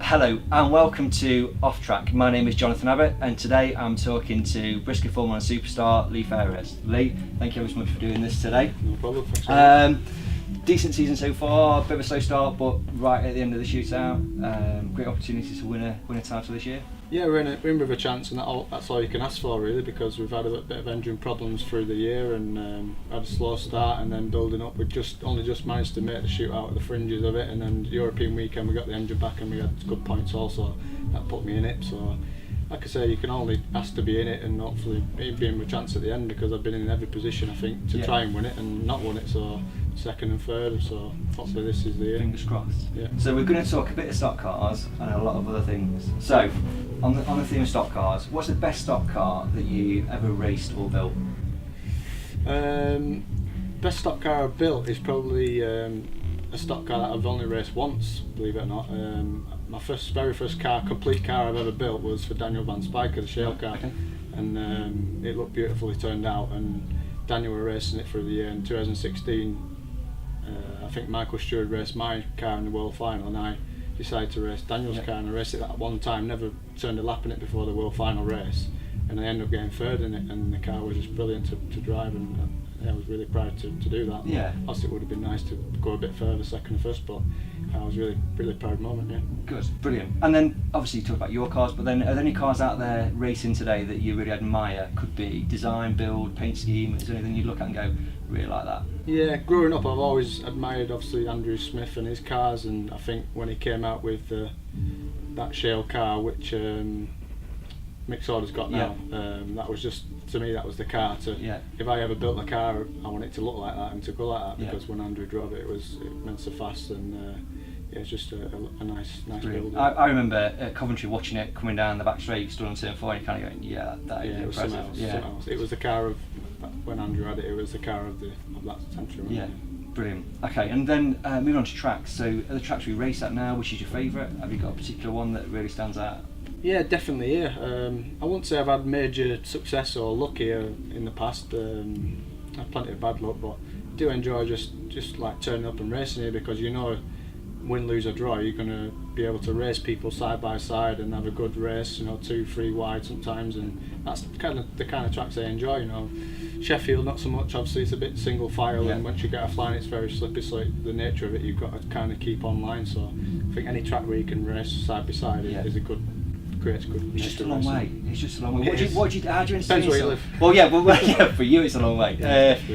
Hello and welcome to Off Track. My name is Jonathan Abbott and today I'm talking to BriSCA Formula 1 superstar Lee Fairhurst. Lee, thank you ever so much for doing this today. No problem, thanks. Decent season so far, bit of a slow start but right at the end of the shootout. Great opportunity to win a title this year. Yeah, we're in with a chance, and that's all you can ask for really, because we've had a bit of engine problems through the year and had a slow start and then building up. We've only just managed to make the shootout at the fringes of it, and then the European weekend we got the engine back and we had good points also. That put me in it, so like I say, you can only ask to be in it and hopefully be in with a chance at the end, because I've been in every position I think to try and win it and not won it, so second and third, so hopefully this is the year. Fingers crossed. Yeah. So we're going to talk a bit of stock cars and a lot of other things. So on the theme of stock cars, what's the best stock car that you ever raced or built? Best stock car I've built is probably a stock car that I've only raced once, believe it or not. My very first complete car I've ever built was for Daniel Van Spijker, the shale car, okay. And it looked beautiful, it turned out, and Daniel were racing it for the year. In 2016 I think Michael Stewart raced my car in the world final and I decided to race Daniel's car, and I raced it that one time, never turned a lap in it before the world final race, and I ended up getting third in it, and the car was just brilliant to drive, and I was really proud to do that. Yeah. Obviously it would have been nice to go a bit further, second and first, but I was really proud moment, yeah. Good, brilliant. And then obviously you talk about your cars, but then are there any cars out there racing today that you really admire? Could be design, build, paint scheme, is there anything you'd look at and go, really like that? Yeah, growing up I've always admired obviously Andrew Smith and his cars, and I think when he came out with that shale car which Mick Sauder's got now, that was just, to me that was the car to, if I ever built a car I want it to look like that and to go like that, because when Andrew drove it, it went so fast, and it's just a nice build. I remember at Coventry watching it coming down the back straight, stood on turn 4 and you kind of going, that is impressive. Something else. It was the car of, when Andrew had it, it was the car of that century. Yeah, brilliant. Okay, and then moving on to tracks. So are the tracks we race at now, which is your favourite? Have you got a particular one that really stands out? Yeah, definitely. Yeah, I won't say I've had major success or luck here in the past. I've had plenty of bad luck, but I do enjoy just like turning up and racing here, because you know, win, lose or draw, you're going to be able to race people side by side and have a good race, 2-3 wide sometimes, and that's the kind of tracks I enjoy. Sheffield not so much, obviously it's a bit single file, and once you get off line it's very slippy, so the nature of it you've got to kind of keep on line, so I think any track where you can race side by side is a good. It's just a long way. It's just a long way. How do you entertain Depends yourself? where you live. Well, yeah, for you it's a long way.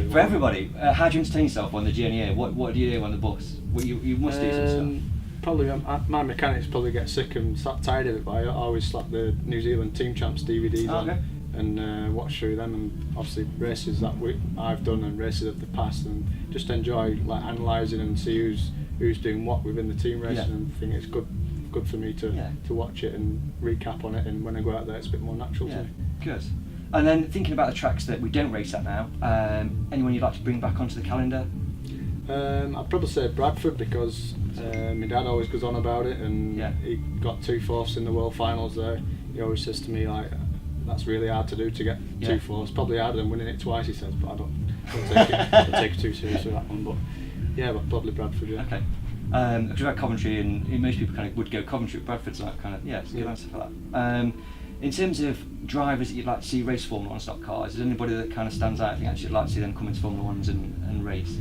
For everybody, how do you entertain yourself on the journey here? What do you do on the bus? You must do some stuff. Probably my mechanics probably get sick and tired of it, but I always slap the New Zealand Team Champs DVDs on and watch through them, and obviously races that I've done and races of the past, and just enjoy like analysing and see who's doing what within the team racing, and I think it's good for me to watch it and recap on it, and when I go out there it's a bit more natural to me. Good. And then thinking about the tracks that we don't race at now, anyone you'd like to bring back onto the calendar? I'd probably say Bradford, because my dad always goes on about it, and he got 2 fourths in the world finals there. He always says to me like, that's really hard to do, to get 2 fourths, probably harder than winning it twice, he says, but I don't take it too seriously, that one, but probably Bradford. Okay. Because we're at Coventry, and most people kind of would go Coventry, but Bradford's like kind of it's a good answer for that. In terms of drivers that you'd like to see race Formula 1 stock cars, is there anybody that kind of stands out? I think actually you'd like to see them come into Formula 1s and race.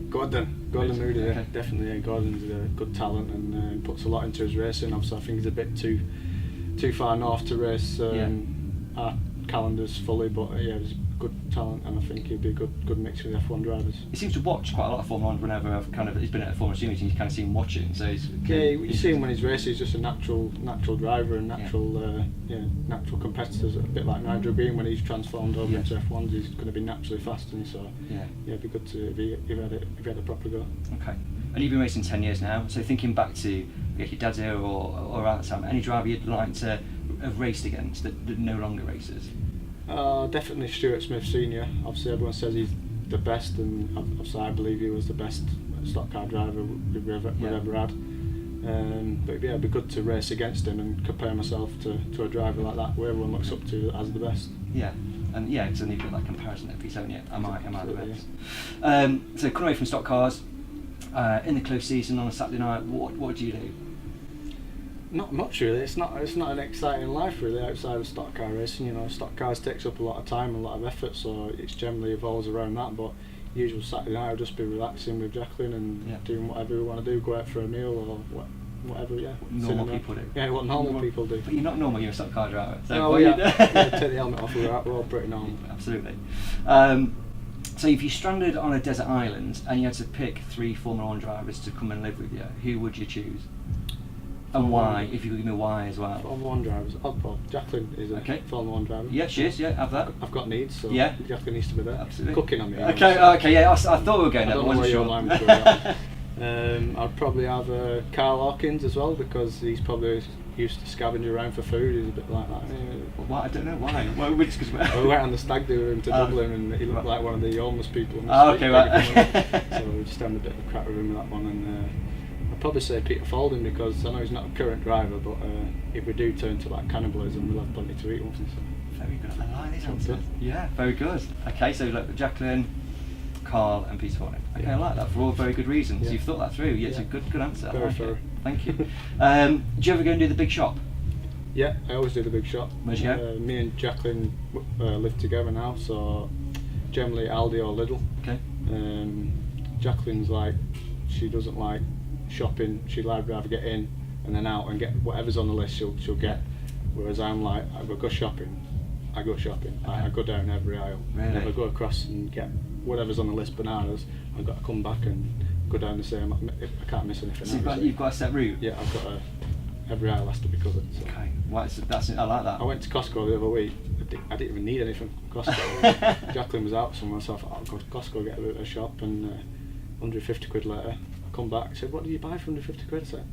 Gordon Moody, definitely. Yeah, Gordon's a good talent and puts a lot into his racing. Obviously, I think he's a bit too far north to race our calendars fully, but he's good talent, and I think he'd be a good mix with F1 drivers. He seems to watch quite a lot of Formula 1 whenever he's been at a Formula 2 meeting. You kind of see him watching, so you see him when he's racing. He's just a natural driver and natural competitor, a bit like Nigel Green when he's transformed over into F1s. He's going to be naturally fast, and so it'd be good to if he had a proper go. Okay. And you've been racing 10 years now, so thinking back to your dad's era or around that time, any driver you'd like to have raced against that no longer races? Definitely Stuart Smith Senior. Obviously everyone says he's the best, and obviously I believe he was the best stock car driver we've ever had. But it'd be good to race against him and compare myself to a driver like that, where everyone looks up to as the best. Yeah, and because then you've got that comparison every so yeah, am I the best? So coming away from stock cars, in the close season on a Saturday night, what do you do? Not much really. It's not an exciting life really outside of stock car racing. You know, stock cars takes up a lot of time and a lot of effort, so it's generally evolves around that. But usual Saturday night I'll just be relaxing with Jacqueline and doing whatever we want to do, go out for a meal or whatever. Yeah, what normal people do. Yeah, what normal people do. But you're not normal. You're a stock car driver. So no, yeah, take the helmet off. We're all pretty normal. Absolutely. So if you stranded on a desert island and you had to pick 3 Formula 1 drivers to come and live with you, who would you choose? And why? If you could give me why as well. Formula 1 drivers. Well, Jacqueline is a Formula 1 driver. Yeah, she is. Yeah, have that. I've got needs, so Jacqueline needs to be there. Absolutely. Cooking on me. Okay, yeah. I thought we were going there. I don't know where your line was going. I'd probably have Carl Hawkins as well, because he's probably used to scavenging around for food. He's a bit like that. Well, I don't know why. Well, we went on the stag do with him to Dublin, and he looked like one of the homeless people. Okay, right. So we just had a bit of a crack with him with that one, and I'd probably say Peter Falding, because I know he's not a current driver, but if we do turn to like cannibalism, we'll have plenty to eat once. Very good. I like these answers. Yeah, very good. Okay, so look, Jacqueline, Carl and Peter Falding. Okay, I like that for all very good reasons. Yeah. You've thought that through. Yeah, it's a good answer. Very thorough. Thank you. Do you ever go and do the big shop? Yeah, I always do the big shop. Where'd you go? Me and Jacqueline live together now, so generally Aldi or Lidl. Okay. Jacqueline's like, she doesn't like shopping. She'd rather get in and then out and get whatever's on the list. She'll get. Whereas I'm like, I go shopping. I go shopping. Okay. I go down every aisle. Really? If I go across and get whatever's on the list, bananas, I've got to come back and go down the same. I can't miss anything. So you've got a set route? Yeah, I've got every aisle has to be covered. So. Okay, I like that. I went to Costco the other week. I didn't even need anything from Costco. Jacqueline was out somewhere, so I thought I'll go to Costco, get a bit of a shop, and 150 quid later, I come back. I said, "What did you buy for 150 quid?" I said,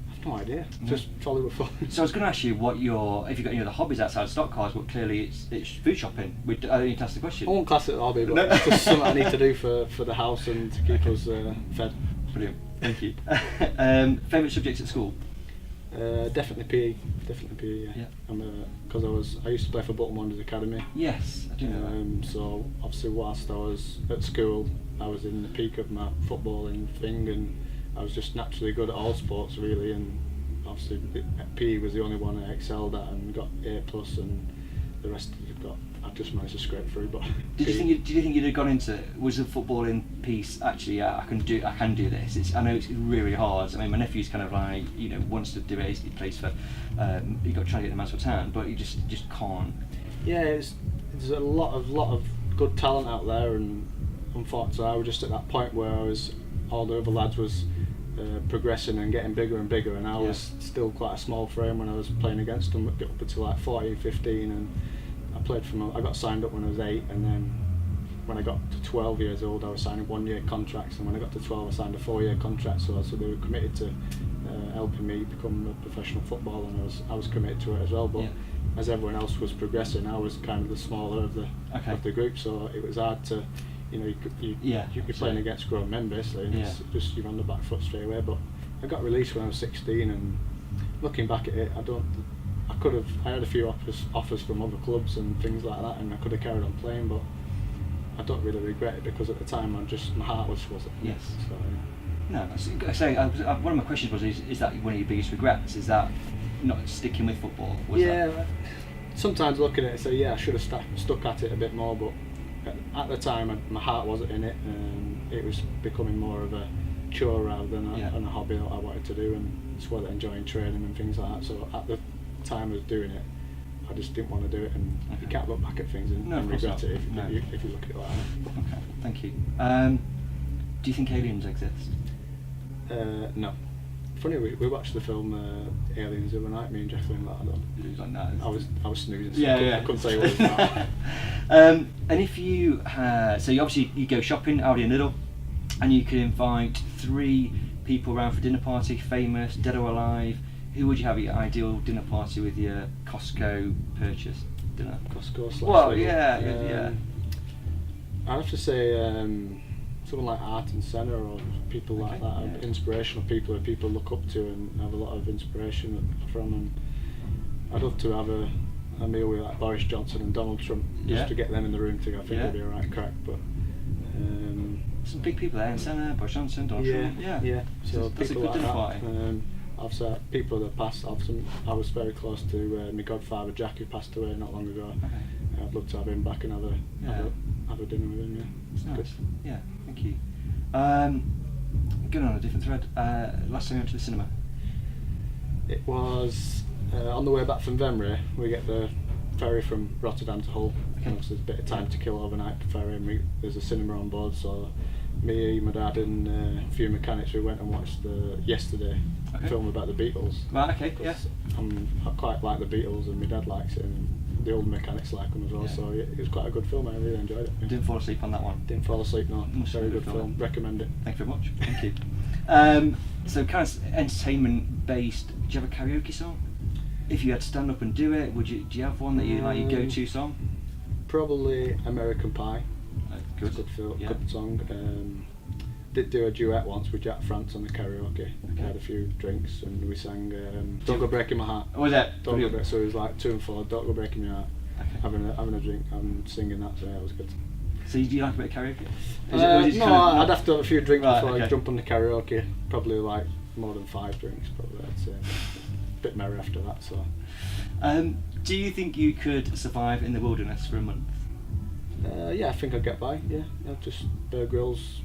"I have no idea. Just follow the phone." So I was going to ask you if you've got any other hobbies outside of stock cars, but clearly it's food shopping. I don't need to ask the question. I won't class it as a hobby, but it's just something I need to do for the house and to keep us fed. Brilliant, thank you. Favourite subjects at school? Definitely PE. Definitely PE. Yeah. Because I used to play for Bolton Wanderers Academy. Yes, I do know that. So obviously, whilst I was at school, I was in the peak of my footballing thing, and I was just naturally good at all sports really. And obviously, PE was the only one I excelled at and got A+, and the rest I just managed to scrape through. But did you think you'd have gone into was the footballing piece actually? I can do this. I know it's really hard. I mean, my nephew's kind of like wants to do it. He plays for. He got trying to get the Mansfield Town, but he just can't. Yeah, there's a lot of good talent out there, and unfortunately, I was just at that point where all the other lads was progressing and getting bigger and bigger, and I was still quite a small frame when I was playing against them. Got up until like 14, 15, and I got signed up when I was 8, and then when I got to 12 years old, I was signing 1-year contracts, and when I got to 12, I signed a 4-year contract. So they were committed to helping me become a professional footballer, and I was committed to it as well. But as everyone else was progressing, I was kind of the smaller of the group, so it was hard to. You'd be playing against grown men basically, and it's just you're on the back foot straight away. But I got released when I was 16, and looking back at it, I had a few offers from other clubs and things like that, and I could have carried on playing, but I don't really regret it, because at the time my heart wasn't. Yes. So, No, I say one of my questions was: is that one of your biggest regrets? Is that not sticking with football? Sometimes looking at it, say I should have stuck at it a bit more, but at the time my heart wasn't in it, and it was becoming more of a chore rather than a hobby that I wanted to do, and it's what I enjoying training and things like that. So at the time I was doing it, I just didn't want to do it, and you can't look back at things and regret it if you look at it like that. Okay, thank you. Do you think aliens exist? No. Funny, we watched the film Aliens the other night, me and Jacqueline. I was snoozing, so I couldn't say what it was about. And if you so you go shopping, Aldi and Lidl, and you can invite 3 people around for dinner party, famous, dead or alive. Who would you have at your ideal dinner party with your Costco purchase dinner? Costco / Well, Lidl. yeah. I'd have to say someone like Art and Senna, or people like that, inspirational people who people look up to and have a lot of inspiration from. And I'd love to have a meal with like Boris Johnson and Donald Trump, just to get them in the room together. I think it'd be a right crack. But some big people there, Senna, Boris Johnson, Donald Trump. Yeah. So that's a people good like dinner that. party. I've people of the past. I was very close to my godfather Jack, who passed away not long ago. Okay. I'd love to have him back and have a dinner with him. Yeah, It's nice. good. Yeah, thank you. Going on a different thread. Last time you went to the cinema. It was on the way back from Venray. We get the ferry from Rotterdam to Hull. Okay. There's a bit of time to kill overnight for ferry, and there's a cinema on board. So me, my dad, and a few mechanics, we went and watched the Yesterday film about the Beatles. Right. Okay. Yeah. I quite like the Beatles, and my dad likes it, and the old mechanics like them as well. Yeah. So it was quite a good film. I really enjoyed it. Didn't fall asleep on that one. Didn't fall asleep. No, Must very be a good good film. film. Recommend it. Thank you very much. Thank you. So kind of entertainment based. Do you have a karaoke song? If you had to stand up and do it, do you have one that you like your go-to song? Probably American Pie. Good. It's a good film, Yeah. good song. Did do a duet once with Jack France on the karaoke. Okay. Had a few drinks and we sang Don't Go Breaking My Heart. What was that? Don't Go Break, so it was like 2 and 4, Don't Go Breaking My Heart. Okay. Having a drink and singing that, so yeah, it was good. So do you like a bit of karaoke? No, I'd have to have a few drinks Right, before I okay. jump on the karaoke. Probably like more than 5 drinks, probably I'd say. A bit merry after that, so. Do you think you could survive in the wilderness for a month? Yeah, I think I'd get by, yeah. Just Bear Grylls,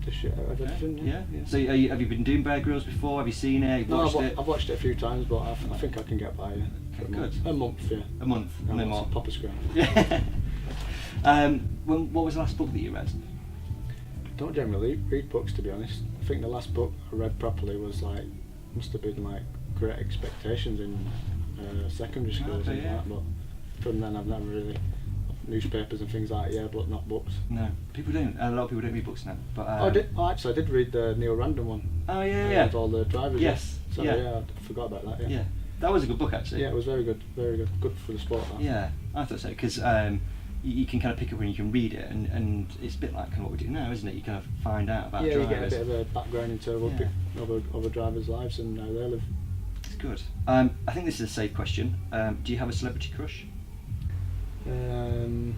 the shit out of everything. Yeah. So have you been doing Bear Grylls before? Have you seen it? Have you No, watched it? I've watched it a few times, but I think I can get by, yeah. For Okay, a month. good. A month, yeah. A month, no more. Pop a scram. Yeah. What was the last book that you read? Don't generally read books, to be honest. I think the last book I read properly was must have been Great Expectations in secondary school or Okay, something yeah. like that. But from then I've never really newspapers and things like that, yeah, but not books. No, people don't. A lot of people don't read books now. But Actually, I did read the Neil Random one. Oh yeah. With all the drivers. Yes, So yeah. yeah, I forgot about that. Yeah. Yeah, that was a good book actually. Yeah, it was very good. Very good. Good for the sport. That. Yeah, I thought so because you can kind of pick up when you can read it, and it's a bit like kind of what we do now, isn't it? You kind of find out about Yeah, drivers. you get a bit of a background into other drivers' lives and how they live. It's good. I think this is a safe question. Do you have a celebrity crush? I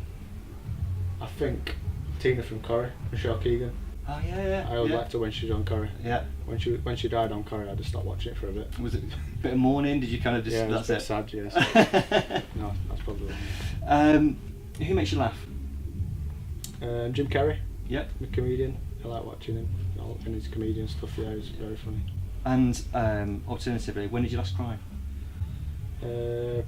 think Tina from Corrie, Michelle Keegan. Oh yeah. I always liked her when she was on Corrie. Yeah. When she died on Corrie, I just stopped watching it for a bit. Was it a bit of mourning? Did you kind of just? Yeah, it was that's a bit it. sad. Yes. No, that's probably. Who makes you laugh? Jim Carrey, Yep. the comedian. I like watching him. And his comedian stuff. Yeah, he's very funny. And alternatively, when did you last cry?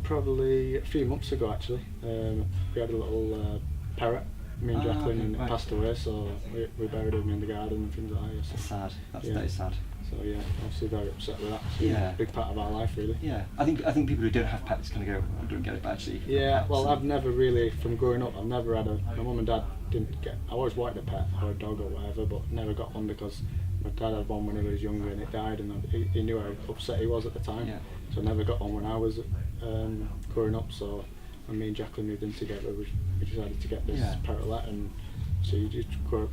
Probably a few months ago actually. We had a little parrot, me and Jacqueline, okay, and it right. passed away, so we buried him in the garden and things like that. That's So, sad. That Yeah. is sad. so yeah, obviously very upset with that. It's Yeah. a big part of our life really. Yeah, I think people who don't have pets kind of go, I don't get it, but actually. Yeah, pets well, and- I've never really, from growing up, I've never had my mum and dad didn't get, I always wanted a pet or a dog or whatever, but never got one because my dad had one when he was younger and it died, and he knew how upset he was at the time. Yeah. So I never got one when I was growing up. So when me and Jacqueline moved in together, we decided to get this Yeah. parrotlet, and so you grow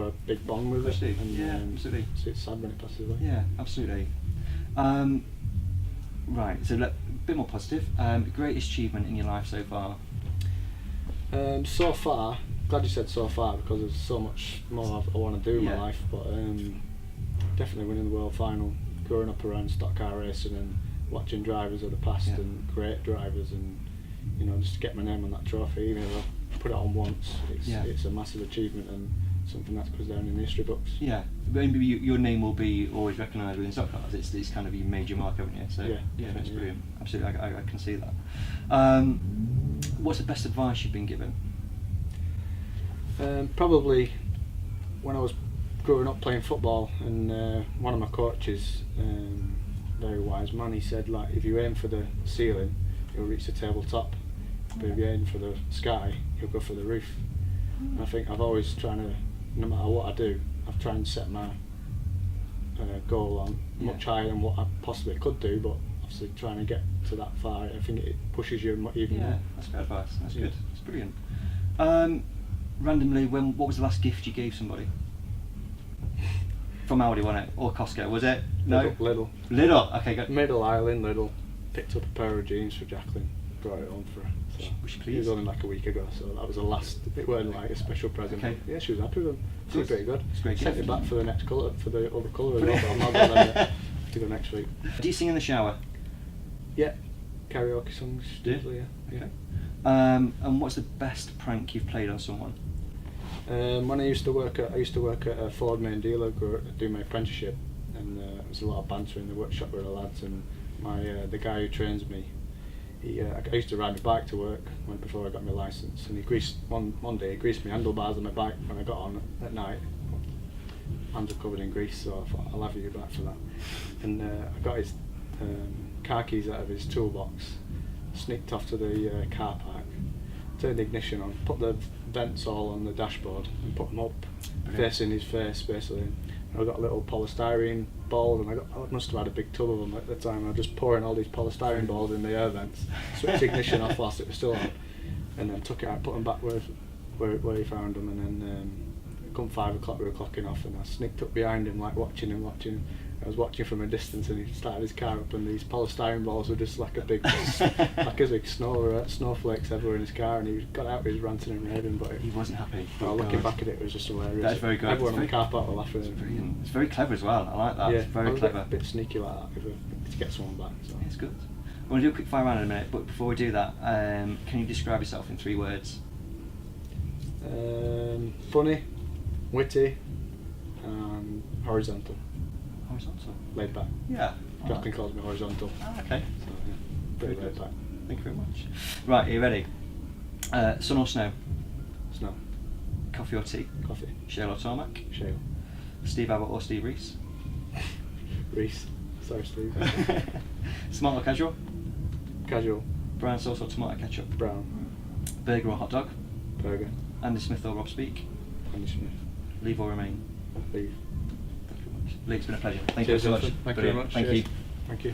a big bond with it. Absolutely. And, Yeah, absolutely. So it's sad when it passes away. Yeah, absolutely. Right, so a bit more positive. Greatest achievement in your life so far? So far, glad you said so far because there's so much more I want to do in my Yeah. life, but definitely winning the world final, growing up around stock car racing and watching drivers of the past Yeah. and great drivers, and just to get my name on that trophy, even if I put it on once, it's a massive achievement and something that goes down in the history books. Yeah, maybe your name will be always recognised within stock cars. It's kind of your major mark, haven't you? So Yeah, that's yeah. brilliant. Absolutely, I can see that. What's the best advice you've been given? Probably when I was growing up playing football, and one of my coaches, very wise man, he said, like, if you aim for the ceiling, you'll reach the tabletop, but if you aim for the sky, you'll go for the roof. And I think I've always trying to, no matter what I do, I've tried and set my goal on much higher than what I possibly could do, but obviously trying to get to that far, I think it pushes you even Yeah, more. that's good advice. That's Yeah. good. That's brilliant. Randomly, what was the last gift you gave somebody? From Aldi, wasn't it? Or Costco, was it? No? Lidl. Lidl, okay, good. Middle Island, Lidl. Picked up a pair of jeans for Jacqueline. Brought it home for her. So Was she it pleased? was only like a week ago, so that was the last. It wasn't like a special present. Okay. Yeah, she was happy with them. She was Good. pretty good. It's a great Sent gift. it back for the next colour, for the other colour as well. But I'm not gonna let it. have to go next week. Do you sing in the shower? Yeah, karaoke songs. Do you? Usually, yeah. Okay. And what's the best prank you've played on someone? When I used to work at a Ford main dealer, doing my apprenticeship, and there was a lot of banter in the workshop with the lads. And the guy who trains me, I used to ride my bike to work before I got my license, and one day he greased my handlebars on my bike when I got on at night. Hands were covered in grease, so I thought I'll have you back for that. And I got his car keys out of his toolbox, sneaked off to the car park, turned the ignition on, put the vents all on the dashboard and put them up facing his face basically. And I got little polystyrene balls, and I must have had a big tub of them at the time. I was just pouring all these polystyrene balls in the air vents, switched the ignition off whilst it was still on, and then took it out, put them back where he found them, and then come 5 o'clock we were clocking off, and I sneaked up behind him like watching him. I was watching from a distance, and he started his car up, and these polystyrene balls were just like a big snowflakes everywhere in his car, and he got out, he was ranting and raving, but He wasn't happy. well, looking back at it was just hilarious. That's very good. Everyone It's in the car park were laughing. It's brilliant. It's very clever as well. I like that. Yeah, It's very I was clever. a bit sneaky like that to get someone back. So. It's good. I'm going to do a quick fire round in a minute, but before we do that, can you describe yourself in 3 words? Funny, witty, and horizontal. Horizontal. Laid back. Yeah. Captain calls me horizontal. Okay. So, yeah, pretty Very laid good. back. Thank you very much. Right, are you ready? Sun or snow? Snow. Coffee or tea? Coffee. Shale or tarmac? Shale. Steve Abbott or Steve Reese? Reese. Sorry, Steve. Smart or casual? Casual. Brown sauce or tomato ketchup? Brown. Burger or hot dog? Burger. Andy Smith or Rob Speak? Andy Smith. Leave or remain? Leave. Thank you very much. Lee, it's been a pleasure. Thank Cheers, you so much. Jonathan. Thank you very Brilliant. much. Thank Cheers. you. Thank you.